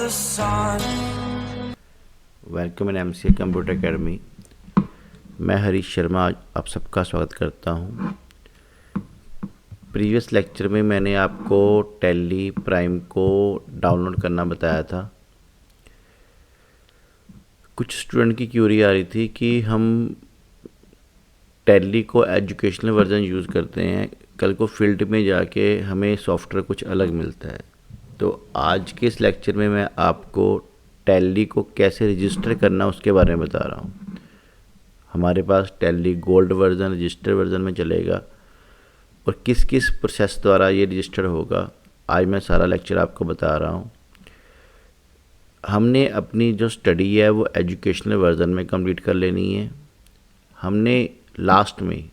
the sun. Welcome in MCA computer academy. मैं हरीश शर्मा आप सबका स्वागत करता हूं। प्रीवियस लेक्चर में मैंने आपको टैली प्राइम को डाउनलोड करना बताया था। कुछ स्टूडेंट की क्यूरी आ रही थी कि हम टैली को एजुकेशनल वर्जन यूज़ करते हैं, कल को फील्ड में जाके हमें सॉफ्टवेयर कुछ अलग मिलता है। तो आज के इस लेक्चर में मैं आपको टैली को कैसे रजिस्टर करना उसके बारे में बता रहा हूँ। हमारे पास Tally gold version, register version में चलेगा और किस किस प्रोसेस द्वारा ये रजिस्टर होगा, आज मैं सारा लेक्चर आपको बता रहा हूँ। हमने अपनी जो स्टडी है वो एजुकेशनल वर्जन में कंप्लीट कर लेनी है। हमने लास्ट में,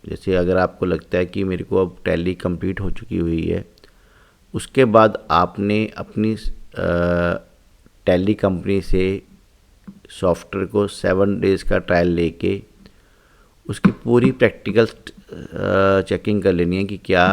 जैसे अगर आपको लगता है कि मेरे को अब टैली कंप्लीट हो चुकी हुई है, उसके बाद आपने अपनी टैली कंपनी से सॉफ्टवेयर को 7 डेज़ का ट्रायल लेके उसकी पूरी प्रैक्टिकल चेकिंग कर लेनी है कि क्या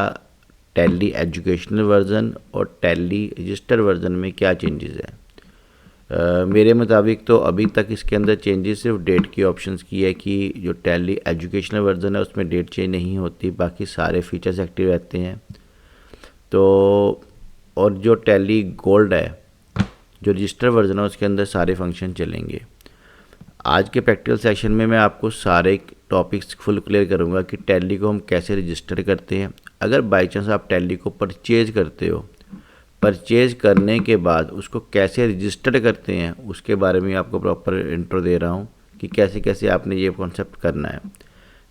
टैली एजुकेशनल वर्जन और टैली रजिस्टर वर्जन में क्या चेंजेस हैं। मेरे मुताबिक तो अभी तक इसके अंदर चेंजेस सिर्फ डेट की ऑप्शंस की है कि जो टैली एजुकेशनल वर्जन है उसमें डेट चेंज नहीं होती, बाकी सारे फीचर्स एक्टिव रहते हैं। तो और जो टैली गोल्ड है, जो रजिस्टर वर्जन है, उसके अंदर सारे फंक्शन चलेंगे। आज के प्रैक्टिकल सेशन में मैं आपको सारे टॉपिक्स फुल क्लियर करूंगा कि टैली को हम कैसे रजिस्टर करते हैं। अगर बाई चांस आप टैली को परचेज करते हो, परचेज करने के बाद उसको कैसे रजिस्टर करते हैं उसके बारे में आपको प्रॉपर इंट्रो दे रहा हूँ कि कैसे कैसे आपने ये कॉन्सेप्ट करना है।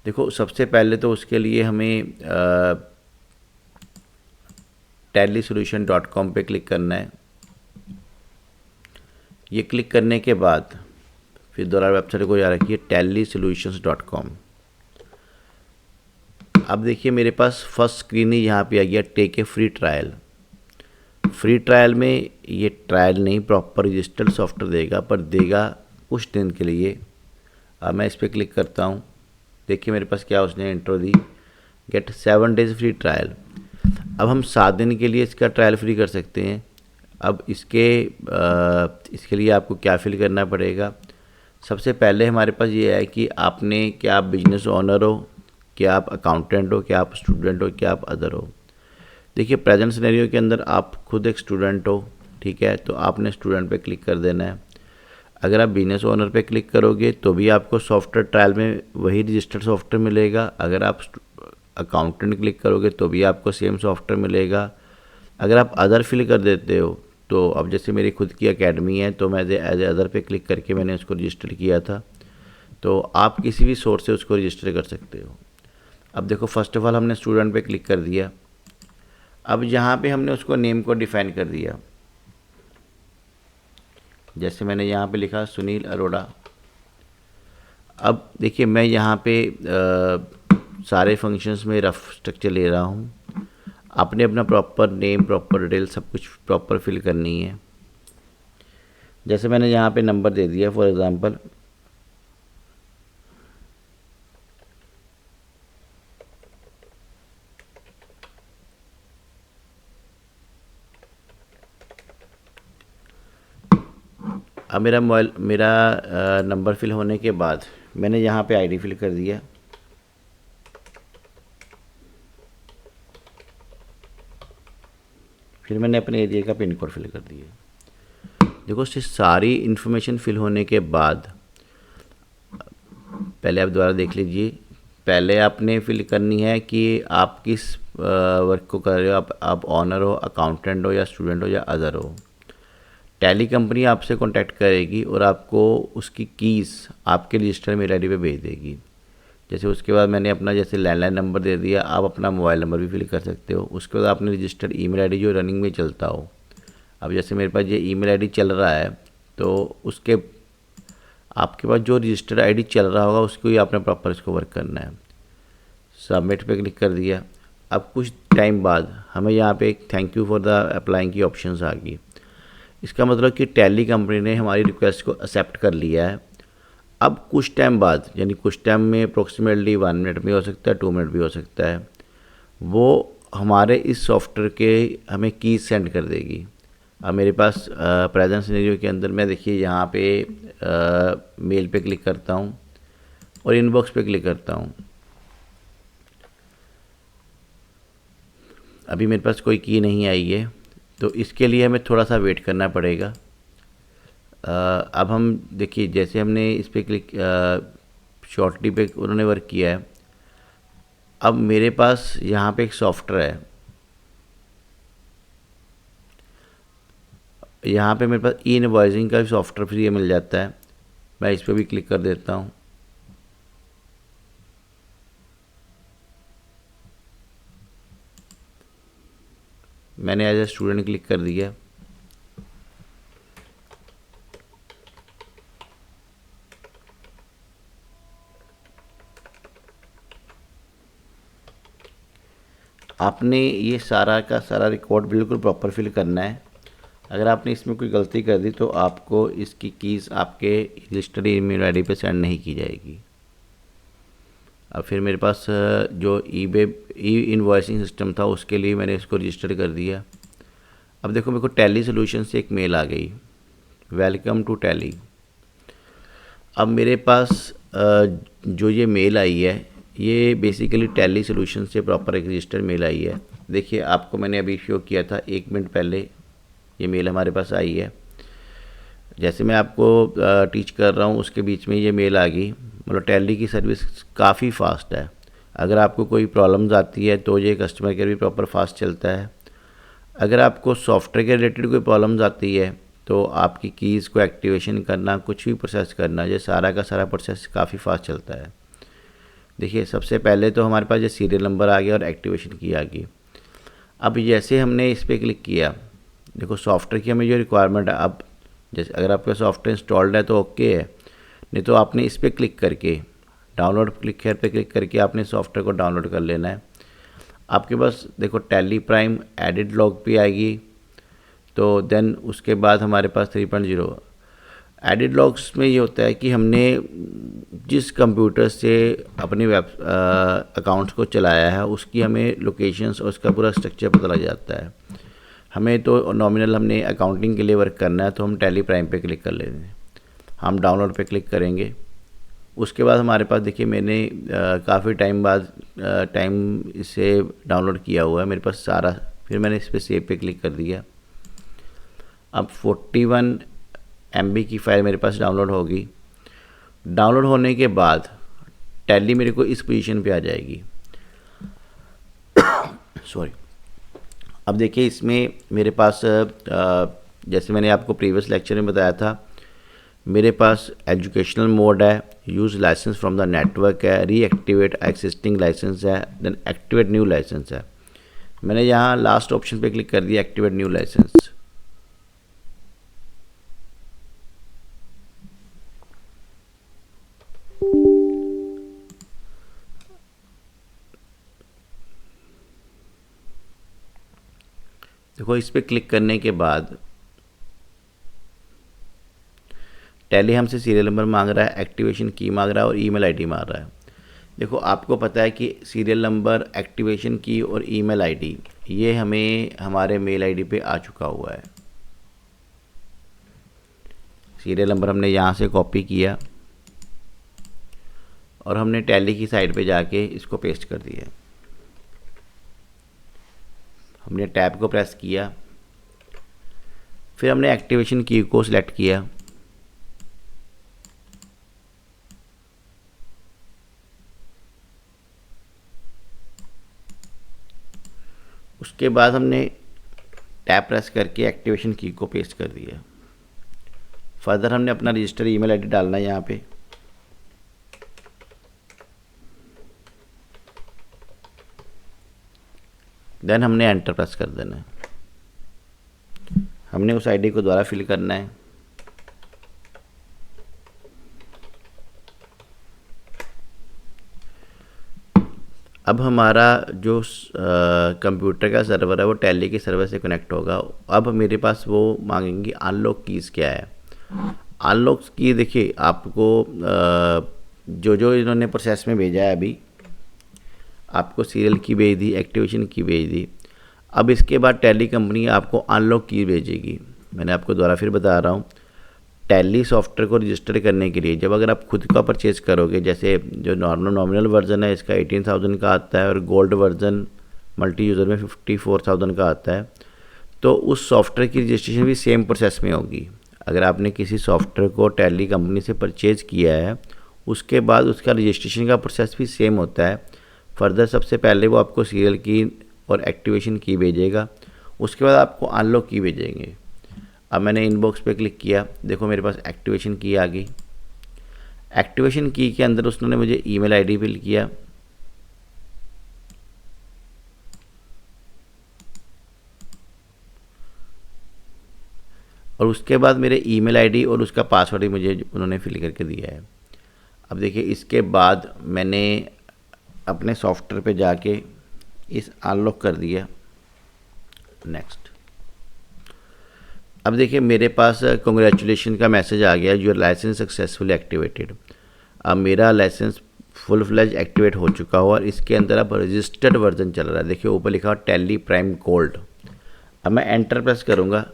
देखो, सबसे पहले तो उसके लिए हमें tallysolution.com पे क्लिक करना है। ये क्लिक करने के बाद फिर दोबारा वेबसाइट को याद रखिए tallysolutions.com। अब देखिए मेरे पास फर्स्ट स्क्रीन ही यहाँ पे आ गया, take a free trial. Free trial में ये ट्रायल नहीं, प्रॉपर रजिस्टर्ड सॉफ्टवेयर देगा, पर देगा कुछ दिन के लिए। अब मैं इस पर क्लिक करता हूँ। देखिए मेरे पास क्या उसने इंट्रो दी, गेट 7 डेज फ्री ट्रायल। अब हम 7 दिन के लिए इसका ट्रायल फ्री कर सकते हैं। अब इसके लिए आपको क्या फिल करना पड़ेगा। सबसे पहले हमारे पास ये है कि आपने, क्या आप बिजनेस ओनर हो, क्या आप अकाउंटेंट हो, क्या आप स्टूडेंट हो, क्या आप अदर हो। देखिए प्रेजेंट सिनेरियो के अंदर आप खुद एक स्टूडेंट हो, ठीक है, तो आपने स्टूडेंट पे क्लिक कर देना है। अगर आप बिजनेस ओनर पे क्लिक करोगे तो भी आपको सॉफ्टवेयर ट्रायल में वही रजिस्टर्ड सॉफ्टवेयर मिलेगा। अगर आप अकाउंटेंट क्लिक करोगे तो भी आपको सेम सॉफ्टवेयर मिलेगा। अगर आप अदर फिल कर देते हो तो, अब जैसे मेरी खुद की एकेडमी है तो मैं एज ए अदर पे क्लिक करके मैंने उसको रजिस्टर किया था, तो आप किसी भी सोर्स से उसको रजिस्टर कर सकते हो। अब देखो, फर्स्ट ऑफ ऑल हमने स्टूडेंट पे क्लिक कर दिया। अब यहाँ पे हमने उसको नेम को डिफ़ाइन कर दिया। जैसे मैंने यहाँ पे लिखा सुनील अरोड़ा। अब देखिए मैं यहाँ पे सारे फंक्शंस में रफ स्ट्रक्चर ले रहा हूँ। आपने अपना प्रॉपर नेम, प्रॉपर डिटेल सब कुछ प्रॉपर फिल करनी है। जैसे मैंने यहाँ पे नंबर दे दिया फॉर एग्ज़ाम्पल, अब मेरा नंबर फिल होने के बाद मैंने यहाँ पे आईडी फिल कर दिया। फिर मैंने अपने एरिया का पिन कोड फिल कर दिया। देखो, सारी इन्फॉर्मेशन फिल होने के बाद पहले आप दोबारा देख लीजिए। पहले आपने फिल करनी है कि आप किस वर्क को कर रहे हो, आप ऑनर हो, अकाउंटेंट हो, या स्टूडेंट हो, या अदर हो। टैली कंपनी आपसे कांटेक्ट करेगी और आपको उसकी कीज़ आपके रजिस्टर मेल आईडी पे भेज देगी। जैसे उसके बाद मैंने अपना जैसे लैंडलाइन नंबर दे दिया, आप अपना मोबाइल नंबर भी फिल कर सकते हो। उसके बाद आपने रजिस्टर्ड ईमेल आईडी जो रनिंग में चलता हो, अब जैसे मेरे पास ये ईमेल आईडी चल रहा है तो उसके आपके पास जो रजिस्टर्ड आईडी चल रहा होगा उसको ही आपने प्रॉपर इसको वर्क करना है। सबमिट पे क्लिक कर दिया। अब कुछ टाइम बाद हमें यहाँ पे एक thank you for the applying की ऑप्शंस आ गई। इसका मतलब कि टैली कंपनी ने हमारी रिक्वेस्ट को एक्सेप्ट कर लिया है। अब कुछ टाइम बाद, यानी कुछ टाइम में अप्रोक्सीमेटली 1 मिनट भी हो सकता है, 2 मिनट भी हो सकता है, वो हमारे इस सॉफ्टवेयर के हमें की सेंड कर देगी। अब मेरे पास प्रेजेंट सिनेरियो के अंदर मैं देखिए यहाँ पे मेल पे क्लिक करता हूँ और इनबॉक्स पे क्लिक करता हूँ। अभी मेरे पास कोई की नहीं आई है, तो इसके लिए हमें थोड़ा सा वेट करना पड़ेगा। अब हम देखिए जैसे हमने इस पर क्लिक शॉर्टली पे उन्होंने वर्क किया है। अब मेरे पास यहाँ पे एक सॉफ्टवेयर है, यहाँ पे मेरे पास ई इनवॉइसिंग का भी सॉफ्टवेयर फ्री मिल जाता है। मैं इस पर भी क्लिक कर देता हूँ। मैंने एज ए स्टूडेंट क्लिक कर दिया। आपने ये सारा का सारा रिकॉर्ड बिल्कुल प्रॉपर फिल करना है। अगर आपने इसमें कोई गलती कर दी तो आपको इसकी कीज़ आपके रजिस्टर्ड ईमेल आईडी पे सेंड नहीं की जाएगी। अब फिर मेरे पास जो ई इनवॉइसिंग सिस्टम था उसके लिए मैंने इसको रजिस्टर कर दिया। अब देखो मेरे को टैली सोल्यूशन से एक मेल आ गई, वेलकम टू टैली। अब मेरे पास जो ये मेल आई है ये बेसिकली टैली सोल्यूशन से प्रॉपर एक रजिस्टर मेल आई है। देखिए आपको मैंने अभी शो किया था 1 मिनट पहले, ये मेल हमारे पास आई है। जैसे मैं आपको टीच कर रहा हूँ उसके बीच में ये मेल आ गई। मतलब टैली की सर्विस काफ़ी फास्ट है। अगर आपको कोई प्रॉब्लम्स आती है तो ये कस्टमर केयर भी प्रॉपर फास्ट चलता है। अगर आपको सॉफ्टवेयर के रिलेटेड कोई प्रॉब्लम्स आती है तो आपकी कीज़ को एक्टिवेशन करना, कुछ भी प्रोसेस करना, ये सारा का सारा प्रोसेस काफ़ी फास्ट चलता है। देखिए सबसे पहले तो हमारे पास ये सीरियल नंबर आ गया और एक्टिवेशन की आ गई। अब जैसे हमने इस पर क्लिक किया, देखो सॉफ्टवेयर की हमें जो रिक्वायरमेंट है, अब जैसे अगर आपका सॉफ्टवेयर इंस्टॉल्ड है तो ओके है, नहीं तो आपने इस पर क्लिक करके डाउनलोड क्लिक हेयर पे क्लिक करके आपने सॉफ्टवेयर को डाउनलोड कर लेना है। आपके पास देखो टैली प्राइम एडिट लॉग भी आएगी। तो देन उसके बाद हमारे पास 3.0 एडिट लॉग्स में ये होता है कि हमने जिस कंप्यूटर से अपने वेब अकाउंट्स को चलाया है उसकी हमें लोकेशंस और उसका पूरा स्ट्रक्चर पता लग जाता है। हमें तो नॉमिनल हमने अकाउंटिंग के लिए वर्क करना है तो हम टैली प्राइम पे क्लिक कर लेते हैं। हम डाउनलोड पे क्लिक करेंगे। उसके बाद हमारे पास देखिए मैंने काफ़ी टाइम बाद इसे डाउनलोड किया हुआ है मेरे पास सारा। फिर मैंने इस पर सेव पे क्लिक कर दिया। अब 41 MB की फ़ाइल मेरे पास डाउनलोड होगी। डाउनलोड होने के बाद टैली मेरे को इस पोजीशन पे आ जाएगी। सॉरी। अब देखिए इसमें मेरे पास जैसे मैंने आपको प्रीवियस लेक्चर में बताया था, मेरे पास एजुकेशनल मोड है, use license from the network है, रीएक्टिवेट एक्सिस्टिंग लाइसेंस है, देन एक्टिवेट न्यू लाइसेंस है। मैंने यहाँ लास्ट ऑप्शन पे क्लिक कर दिया, एक्टिवेट न्यू लाइसेंस। देखो इस पर क्लिक करने के बाद टैली हमसे सीरियल नंबर मांग रहा है, एक्टिवेशन की मांग रहा है और ईमेल आईडी मांग रहा है। देखो आपको पता है कि सीरियल नंबर, एक्टिवेशन की और ईमेल आईडी ये हमें हमारे मेल आईडी पे आ चुका हुआ है। सीरियल नंबर हमने यहाँ से कॉपी किया और हमने टैली की साइड पे जाके इसको पेस्ट कर दिया। हमने टैब को प्रेस किया, फिर हमने एक्टिवेशन की को सिलेक्ट किया। उसके बाद हमने टैब प्रेस करके एक्टिवेशन की को पेस्ट कर दिया। फर्दर हमने अपना रजिस्टर ईमेल आईडी डालना है यहाँ पे। देन हमने एंटर प्रेस कर देना है। हमने उस आईडी को दोबारा फिल करना है। अब हमारा जो कंप्यूटर का सर्वर है वो टैली के सर्वर से कनेक्ट होगा। अब मेरे पास वो मांगेंगी अनलॉक कीज़ क्या है। अनलॉक की देखिए आपको जो इन्होंने प्रोसेस में भेजा है, अभी आपको सीरियल की भेज दी, एक्टिवेशन की भेज दी। अब इसके बाद टैली कंपनी आपको अनलॉक की भेजेगी। मैंने आपको दोबारा फिर बता रहा हूँ, टैली सॉफ्टवेयर को रजिस्टर करने के लिए जब अगर आप खुद का परचेज़ करोगे, जैसे जो नॉमिनल वर्जन है इसका 18,000 का आता है और गोल्ड वर्जन मल्टी यूज़र में 54,000 का आता है, तो उस सॉफ्टवेयर की रजिस्ट्रेशन भी सेम प्रोसेस में होगी। अगर आपने किसी सॉफ्टवेयर को टैली कंपनी से परचेज़ किया है, उसके बाद उसका रजिस्ट्रेशन का प्रोसेस भी सेम होता है। फर्दर सबसे पहले वो आपको सीरियल की और एक्टिवेशन की भेजेगा, उसके बाद आपको अनलॉक की भेजेंगे। अब मैंने इनबॉक्स पे क्लिक किया, देखो मेरे पास एक्टिवेशन की आ गई। एक्टिवेशन की के अंदर उसने मुझे ईमेल आईडी फिल किया, और उसके बाद मेरे ईमेल आईडी और उसका पासवर्ड ही मुझे उन्होंने फिल करके दिया है। अब देखिए इसके बाद मैंने अपने सॉफ्टवेयर पे जाके इस अनलॉक कर दिया, नेक्स्ट। अब देखिए मेरे पास कंग्रेचुलेशन का मैसेज आ गया, योर लाइसेंस सक्सेसफुली एक्टिवेटेड। अब मेरा लाइसेंस फुल फ्लैज एक्टिवेट हो चुका हो और इसके अंदर अब रजिस्टर्ड वर्जन चल रहा है। देखिए ऊपर लिखा टैली प्राइम गोल्ड। अब मैं एंटर प्रेस करूँगा,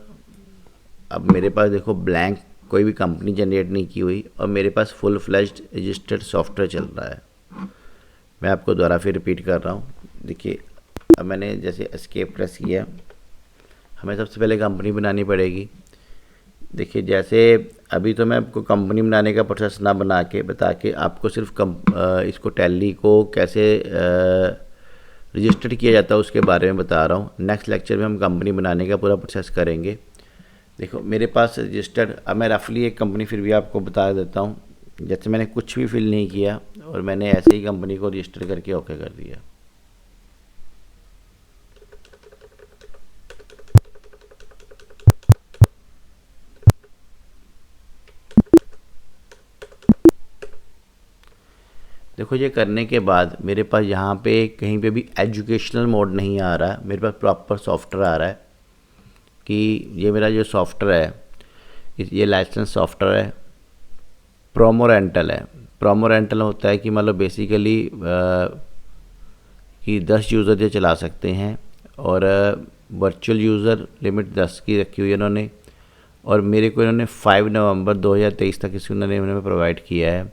अब मेरे पास देखो ब्लैंक, कोई भी कंपनी जनरेट नहीं की हुई और मेरे पास फुल फ्लैज्ड रजिस्टर्ड सॉफ्टवेयर चल रहा है। मैं आपको दोबारा फिर रिपीट कर रहा हूँ। देखिए अब मैंने जैसे एस्केप प्रेस किया, हमें सबसे पहले कंपनी बनानी पड़ेगी। देखिए जैसे अभी तो मैं आपको कंपनी बनाने का प्रोसेस ना बता के आपको सिर्फ इसको टैली को कैसे रजिस्टर्ड किया जाता है उसके बारे में बता रहा हूँ। नेक्स्ट लेक्चर में हम कंपनी बनाने का पूरा प्रोसेस करेंगे। देखो मेरे पास रजिस्टर्ड, अब मैं रफली एक कंपनी फिर भी आपको बता देता हूँ। जैसे मैंने कुछ भी फिल नहीं किया और मैंने ऐसे ही कंपनी को रजिस्टर करके ओके कर दिया। देखो ये करने के बाद मेरे पास यहाँ पे कहीं पे भी एजुकेशनल मोड नहीं आ रहा है, मेरे पास प्रॉपर सॉफ्टवेयर आ रहा है कि ये मेरा जो सॉफ्टवेयर है ये लाइसेंस सॉफ्टवेयर है, प्रोमो रेंटल है। प्रोमो रेंटल होता है कि मतलब बेसिकली कि 10 यूज़र ये चला सकते हैं और वर्चुअल यूज़र लिमिट 10 की रखी हुई है इन्होंने, और मेरे को इन्होंने 5 नवंबर 2023 तक इसे उन्होंने प्रोवाइड किया है।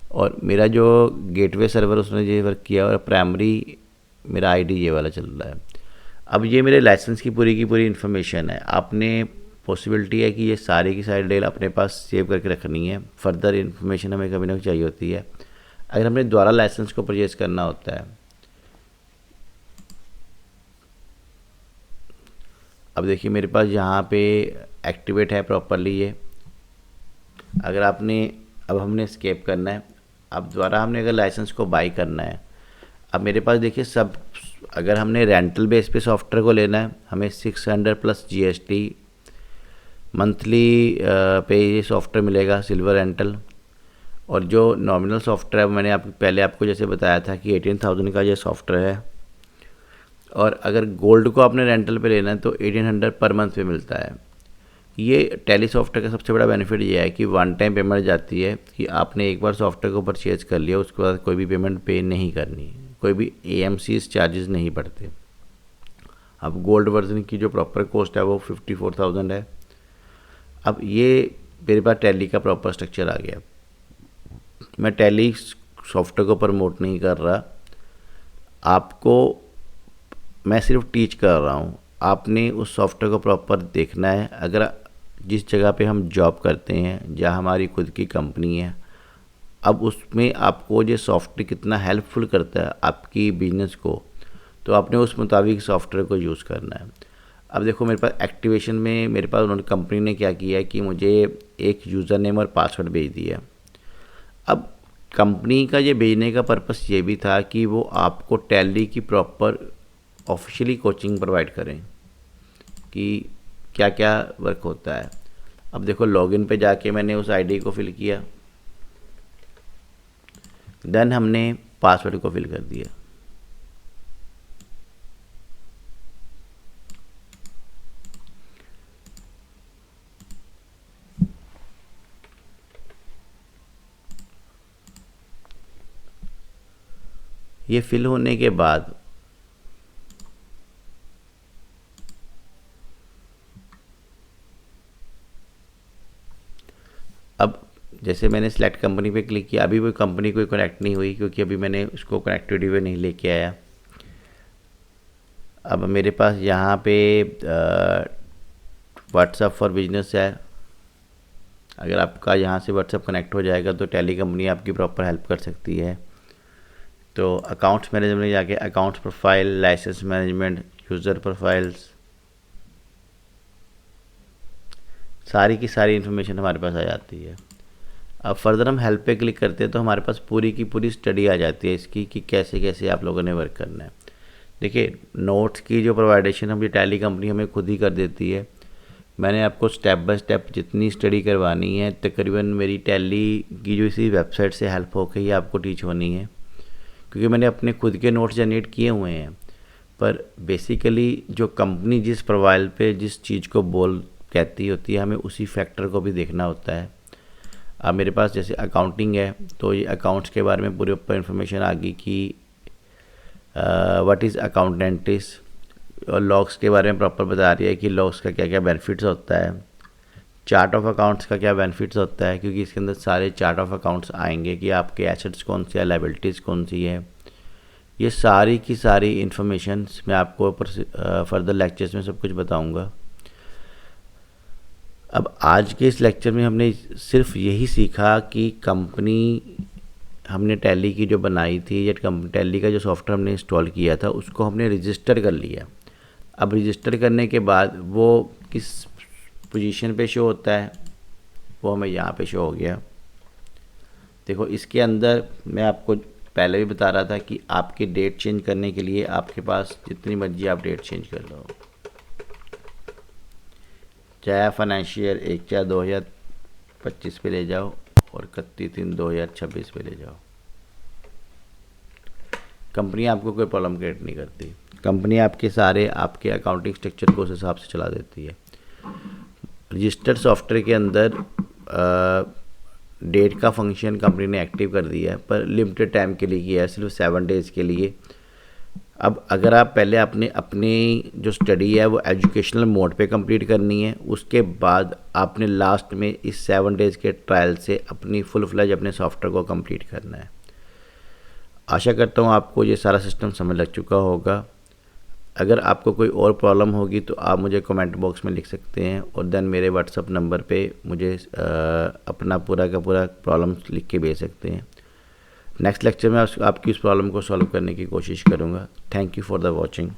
और मेरा जो गेटवे सर्वर उसने ये वर्क किया और प्राइमरी मेरा आईडी ये वाला चल रहा है। अब ये मेरे लाइसेंस की पूरी इन्फॉर्मेशन है। आपने पॉसिबिलिटी है कि ये सारी की सारी डिटेल अपने पास सेव करके रखनी है, फर्दर इन्फॉर्मेशन हमें कभी ना कभी चाहिए होती है अगर हमने दोबारा लाइसेंस को परचेज करना होता है। अब देखिए मेरे पास यहाँ पे एक्टिवेट है प्रॉपरली ये। अगर आपने, अब हमने एस्केप करना है, अब दोबारा हमने अगर लाइसेंस को बाई करना है, अब मेरे पास देखिए सब, अगर हमने रेंटल बेस पे सॉफ्टवेयर को लेना है हमें 600 प्लस जीएसटी मंथली पे ये सॉफ्टवेयर मिलेगा सिल्वर रेंटल। और जो नॉमिनल सॉफ्टवेयर है मैंने पहले आपको जैसे बताया था कि 18,000 का ये सॉफ्टवेयर है, और अगर गोल्ड को आपने रेंटल पे लेना है तो 1800 पर मंथ पे मिलता है। ये टैली सॉफ्टवेयर का सबसे बड़ा बेनिफिट ये है कि वन टाइम पेमेंट जाती है कि आपने एक बार सॉफ्टवेयर को परचेज कर लिया उसके बाद कोई भी पेमेंट पे नहीं करनी, कोई भी AMC's चार्जेस नहीं पड़ते। अब गोल्ड वर्जन की जो प्रॉपर कॉस्ट है वो 54,000 है। अब ये मेरे पास टैली का प्रॉपर स्ट्रक्चर आ गया। मैं टैली सॉफ्टवेयर को प्रमोट नहीं कर रहा, आपको मैं सिर्फ टीच कर रहा हूँ। आपने उस सॉफ्टवेयर को प्रॉपर देखना है। अगर जिस जगह पे हम जॉब करते हैं जहाँ हमारी खुद की कंपनी है, अब उसमें आपको ये सॉफ्टवेयर कितना हेल्पफुल करता है आपकी बिजनेस को, तो आपने उस मुताबिक सॉफ्टवेयर को यूज़ करना है। अब देखो मेरे पास एक्टिवेशन में मेरे पास उन्होंने कंपनी ने क्या किया है कि मुझे एक यूज़र नेम और पासवर्ड भेज दिया। अब कंपनी का ये भेजने का पर्पस ये भी था कि वो आपको टैली की प्रॉपर ऑफिशियली कोचिंग प्रोवाइड करें कि क्या क्या वर्क होता है। अब देखो लॉगिन पे जाके मैंने उस आईडी को फिल किया, देन हमने पासवर्ड को फिल कर दिया। ये फिल होने के बाद अब जैसे मैंने सिलेक्ट कंपनी पे क्लिक किया, अभी वो कंपनी कोई कनेक्ट नहीं हुई क्योंकि अभी मैंने उसको कनेक्टिविटी पे नहीं लेके आया। अब मेरे पास यहाँ पे व्हाट्सअप फॉर बिजनेस है। अगर आपका यहाँ से व्हाट्सअप कनेक्ट हो जाएगा तो टैली कंपनी आपकी प्रॉपर हेल्प कर सकती है। तो अकाउंट्स मैनेजमेंट में जाके accounts profile, license management, user profiles, सारी की सारी इन्फॉर्मेशन हमारे पास आ जाती है। अब फर्दर हम हेल्प पे क्लिक करते हैं तो हमारे पास पूरी की पूरी स्टडी आ जाती है इसकी कि कैसे कैसे आप लोगों ने वर्क करना है। देखिए, नोट्स की जो प्रोवाइडेशन हम ये टैली कंपनी हमें खुद ही कर देती है। मैंने आपको स्टेप बाय स्टेप जितनी स्टडी करवानी है तकरीबन मेरी टैली की जो इसी वेबसाइट से हेल्प होकर ही आपको टीच होनी है, क्योंकि मैंने अपने खुद के नोट्स जनरेट किए हुए हैं। पर बेसिकली जो कंपनी जिस प्रोफाइल पे जिस चीज़ को बोल कहती होती है, हमें उसी फैक्टर को भी देखना होता है। अब मेरे पास जैसे अकाउंटिंग है तो ये अकाउंट्स के बारे में पूरे ऊपर इन्फॉर्मेशन आ गई कि व्हाट इज़ अकाउंटेंटिस, और लॉग्स के बारे में प्रॉपर बता रही है कि लॉग्स का क्या क्या बेनिफिट्स होता है, चार्ट ऑफ अकाउंट्स का क्या बेनिफिट्स होता है, क्योंकि इसके अंदर सारे चार्ट ऑफ अकाउंट्स आएंगे कि आपके एसेट्स कौन सी है, लायबिलिटीज़ कौन सी है। ये सारी की सारी इन्फॉर्मेशन मैं आपको फर्दर लेक्चर्स में सब कुछ बताऊंगा। अब आज के इस लेक्चर में हमने सिर्फ यही सीखा कि कंपनी हमने टैली की जो बनाई थी या टैली का जो सॉफ्टवेयर हमने इंस्टॉल किया था उसको हमने रजिस्टर कर लिया। अब रजिस्टर करने के बाद वो किस पोजीशन पे शो होता है वो हमें यहाँ पे शो हो गया। देखो, इसके अंदर मैं आपको पहले भी बता रहा था कि आपकी डेट चेंज करने के लिए आपके पास जितनी मर्जी आप डेट चेंज कर लो, चाहे फाइनेंशियल 1/4/2025 पे ले जाओ और 31/3/2026 पे ले जाओ। कंपनी आपको कोई प्रॉब्लम क्रिएट नहीं करती। कंपनी आपके सारे आपके अकाउंटिंग स्ट्रक्चर को उस हिसाब से चला देती है। रजिस्टर्ड सॉफ्टवेयर के अंदर डेट का फंक्शन कंपनी ने एक्टिव कर दिया है, पर लिमिटेड टाइम के लिए किया है, सिर्फ 7 डेज़ के लिए। अब अगर आप पहले अपनी जो स्टडी है वो एजुकेशनल मोड पे कंप्लीट करनी है, उसके बाद आपने लास्ट में इस 7 डेज़ के ट्रायल से अपनी फुल फ्लैज अपने सॉफ्टवेयर को कंप्लीट करना है। आशा करता हूँ आपको ये सारा सिस्टम समझ लग चुका होगा। अगर आपको कोई और प्रॉब्लम होगी तो आप मुझे कमेंट बॉक्स में लिख सकते हैं और देन मेरे व्हाट्सअप नंबर पे मुझे अपना पूरा का पूरा प्रॉब्लम लिख के भेज सकते हैं। नेक्स्ट लेक्चर में आपकी उस प्रॉब्लम को सॉल्व करने की कोशिश करूँगा। Thank you for the watching.